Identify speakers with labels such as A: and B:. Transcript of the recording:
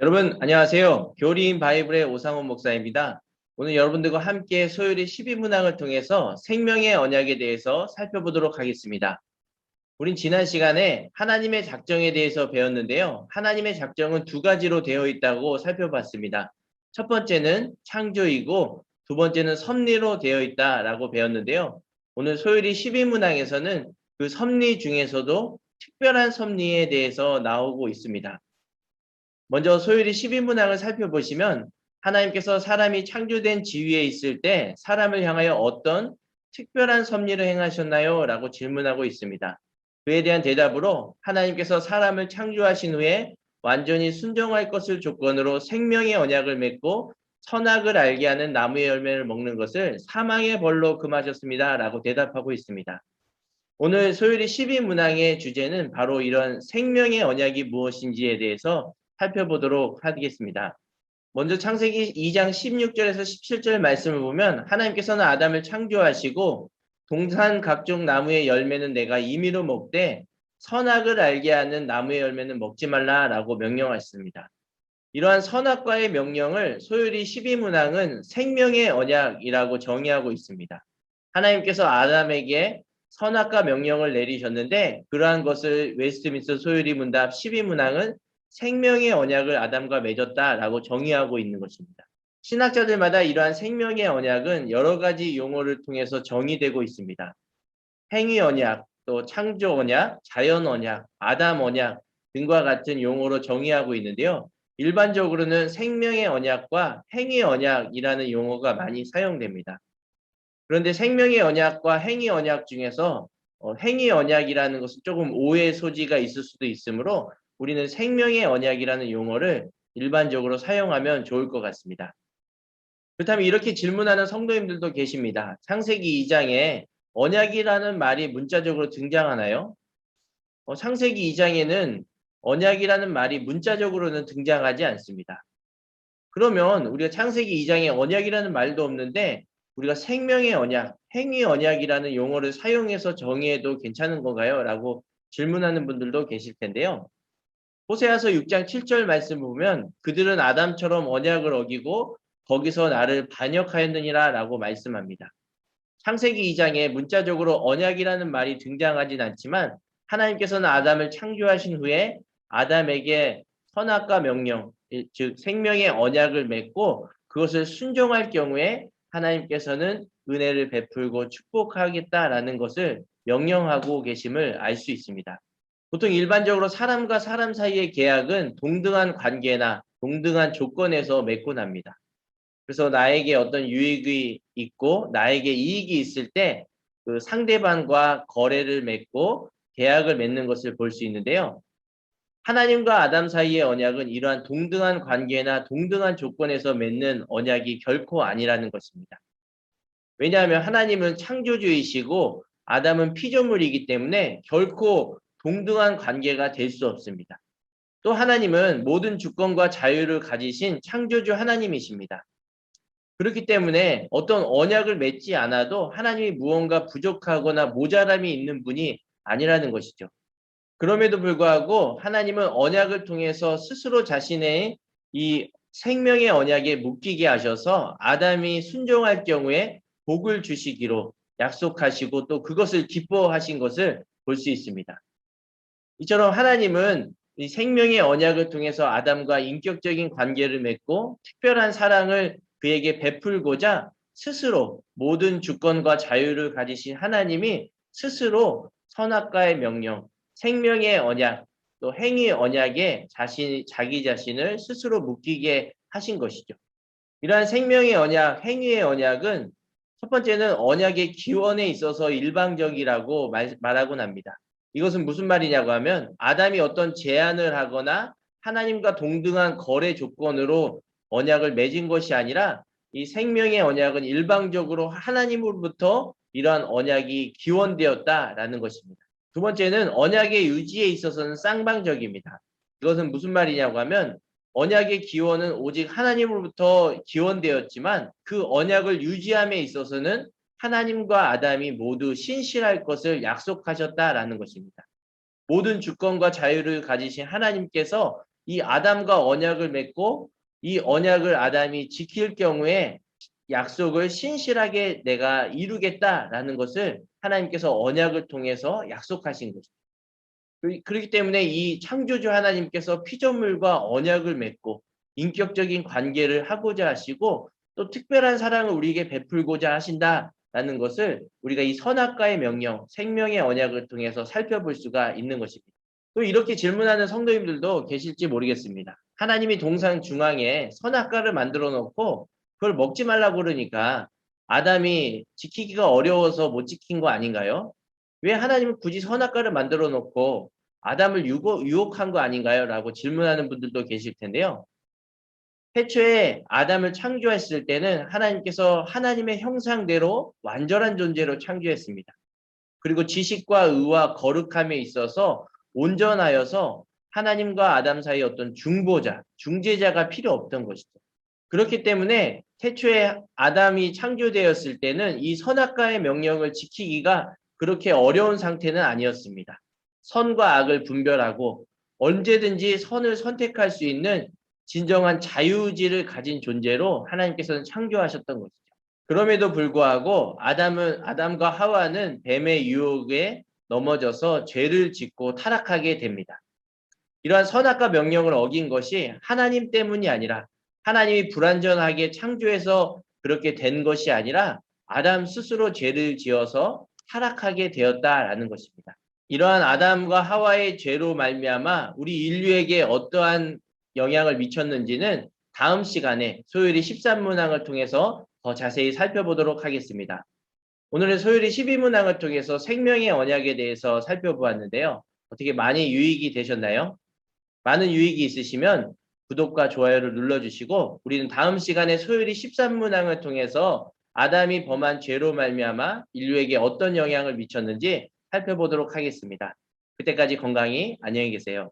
A: 여러분 안녕하세요. 교리인 바이블의 오상훈 목사입니다. 오늘 여러분들과 함께 소요리 12문항을 통해서 생명의 언약에 대해서 살펴보도록 하겠습니다. 우린 지난 시간에 하나님의 작정에 대해서 배웠는데요. 하나님의 작정은 두 가지로 되어 있다고 살펴봤습니다. 첫 번째는 창조이고 두 번째는 섭리로 되어 있다라고 배웠는데요. 오늘 소요리 12문항에서는 그 섭리 중에서도 특별한 섭리에 대해서 나오고 있습니다. 먼저 소요리 12문항을 살펴보시면 하나님께서 사람이 창조된 지위에 있을 때 사람을 향하여 어떤 특별한 섭리를 행하셨나요? 라고 질문하고 있습니다. 그에 대한 대답으로 하나님께서 사람을 창조하신 후에 완전히 순종할 것을 조건으로 생명의 언약을 맺고 선악을 알게 하는 나무의 열매를 먹는 것을 사망의 벌로 금하셨습니다. 라고 대답하고 있습니다. 오늘 소요리 12문항의 주제는 바로 이런 생명의 언약이 무엇인지에 대해서 살펴보도록 하겠습니다. 먼저 창세기 2장 16절에서 17절 말씀을 보면 하나님께서는 아담을 창조하시고 동산 각종 나무의 열매는 내가 임의로 먹되 선악을 알게 하는 나무의 열매는 먹지 말라라고 명령하셨습니다. 이러한 선악과의 명령을 소요리 12문항은 생명의 언약이라고 정의하고 있습니다. 하나님께서 아담에게 선악과 명령을 내리셨는데 그러한 것을 웨스트민스터 소요리 문답 12문항은 생명의 언약을 아담과 맺었다라고 정의하고 있는 것입니다. 신학자들마다 이러한 생명의 언약은 여러 가지 용어를 통해서 정의되고 있습니다. 행위 언약, 또 창조 언약, 자연 언약, 아담 언약 등과 같은 용어로 정의하고 있는데요. 일반적으로는 생명의 언약과 행위 언약이라는 용어가 많이 사용됩니다. 그런데 생명의 언약과 행위 언약 중에서 행위 언약이라는 것은 조금 오해 소지가 있을 수도 있으므로 우리는 생명의 언약이라는 용어를 일반적으로 사용하면 좋을 것 같습니다. 그렇다면 이렇게 질문하는 성도님들도 계십니다. 창세기 2장에 언약이라는 말이 문자적으로 등장하나요? 창세기 2장에는 언약이라는 말이 문자적으로는 등장하지 않습니다. 그러면 우리가 창세기 2장에 언약이라는 말도 없는데 우리가 생명의 언약, 행위 언약이라는 용어를 사용해서 정의해도 괜찮은 건가요? 라고 질문하는 분들도 계실 텐데요. 호세아서 6장 7절 말씀 보면 그들은 아담처럼 언약을 어기고 거기서 나를 반역하였느니라 라고 말씀합니다. 창세기 2장에 문자적으로 언약이라는 말이 등장하진 않지만 하나님께서는 아담을 창조하신 후에 아담에게 선악과 명령, 즉 생명의 언약을 맺고 그것을 순종할 경우에 하나님께서는 은혜를 베풀고 축복하겠다라는 것을 명령하고 계심을 알 수 있습니다. 보통 일반적으로 사람과 사람 사이의 계약은 동등한 관계나 동등한 조건에서 맺고 납니다. 그래서 나에게 어떤 유익이 있고 나에게 이익이 있을 때 그 상대방과 거래를 맺고 계약을 맺는 것을 볼 수 있는데요. 하나님과 아담 사이의 언약은 이러한 동등한 관계나 동등한 조건에서 맺는 언약이 결코 아니라는 것입니다. 왜냐하면 하나님은 창조주이시고 아담은 피조물이기 때문에 결코 동등한 관계가 될 수 없습니다. 또 하나님은 모든 주권과 자유를 가지신 창조주 하나님이십니다. 그렇기 때문에 어떤 언약을 맺지 않아도 하나님이 무언가 부족하거나 모자람이 있는 분이 아니라는 것이죠. 그럼에도 불구하고 하나님은 언약을 통해서 스스로 자신의 이 생명의 언약에 묶이게 하셔서 아담이 순종할 경우에 복을 주시기로 약속하시고 또 그것을 기뻐하신 것을 볼 수 있습니다. 이처럼 하나님은 이 생명의 언약을 통해서 아담과 인격적인 관계를 맺고 특별한 사랑을 그에게 베풀고자 스스로 모든 주권과 자유를 가지신 하나님이 스스로 선악과의 명령, 생명의 언약, 또 행위 언약에 자기 자신을 스스로 묶이게 하신 것이죠. 이러한 생명의 언약, 행위의 언약은 첫 번째는 언약의 기원에 있어서 일방적이라고 말하곤 합니다. 이것은 무슨 말이냐고 하면 아담이 어떤 제안을 하거나 하나님과 동등한 거래 조건으로 언약을 맺은 것이 아니라 이 생명의 언약은 일방적으로 하나님으로부터 이러한 언약이 기원되었다라는 것입니다. 두 번째는 언약의 유지에 있어서는 쌍방적입니다. 이것은 무슨 말이냐고 하면 언약의 기원은 오직 하나님으로부터 기원되었지만 그 언약을 유지함에 있어서는 하나님과 아담이 모두 신실할 것을 약속하셨다라는 것입니다. 모든 주권과 자유를 가지신 하나님께서 이 아담과 언약을 맺고 이 언약을 아담이 지킬 경우에 약속을 신실하게 내가 이루겠다라는 것을 하나님께서 언약을 통해서 약속하신 거죠. 그렇기 때문에 이 창조주 하나님께서 피조물과 언약을 맺고 인격적인 관계를 하고자 하시고 또 특별한 사랑을 우리에게 베풀고자 하신다라는 것을 우리가 이 선악과의 명령, 생명의 언약을 통해서 살펴볼 수가 있는 것입니다. 또 이렇게 질문하는 성도님들도 계실지 모르겠습니다. 하나님이 동상 중앙에 선악과를 만들어 놓고 그걸 먹지 말라고 그러니까 아담이 지키기가 어려워서 못 지킨 거 아닌가요? 왜 하나님은 굳이 선악과를 만들어 놓고 아담을 유혹한 거 아닌가요? 라고 질문하는 분들도 계실 텐데요. 태초에 아담을 창조했을 때는 하나님께서 하나님의 형상대로 완전한 존재로 창조했습니다. 그리고 지식과 의와 거룩함에 있어서 온전하여서 하나님과 아담 사이 어떤 중보자, 중재자가 필요 없던 것이죠. 그렇기 때문에 태초에 아담이 창조되었을 때는 이 선악과의 명령을 지키기가 그렇게 어려운 상태는 아니었습니다. 선과 악을 분별하고 언제든지 선을 선택할 수 있는 진정한 자유의지를 가진 존재로 하나님께서는 창조하셨던 것이죠. 그럼에도 불구하고 아담과 하와는 뱀의 유혹에 넘어져서 죄를 짓고 타락하게 됩니다. 이러한 선악과 명령을 어긴 것이 하나님 때문이 아니라 하나님이 불완전하게 창조해서 그렇게 된 것이 아니라 아담 스스로 죄를 지어서 타락하게 되었다라는 것입니다. 이러한 아담과 하와의 죄로 말미암아 우리 인류에게 어떠한 영향을 미쳤는지는 다음 시간에 소요리 13문항을 통해서 더 자세히 살펴보도록 하겠습니다. 오늘은 소요리 12문항을 통해서 생명의 언약에 대해서 살펴보았는데요. 어떻게 많이 유익이 되셨나요? 많은 유익이 있으시면 구독과 좋아요를 눌러주시고 우리는 다음 시간에 소요리 13문항을 통해서 아담이 범한 죄로 말미암아 인류에게 어떤 영향을 미쳤는지 살펴보도록 하겠습니다. 그때까지 건강히 안녕히 계세요.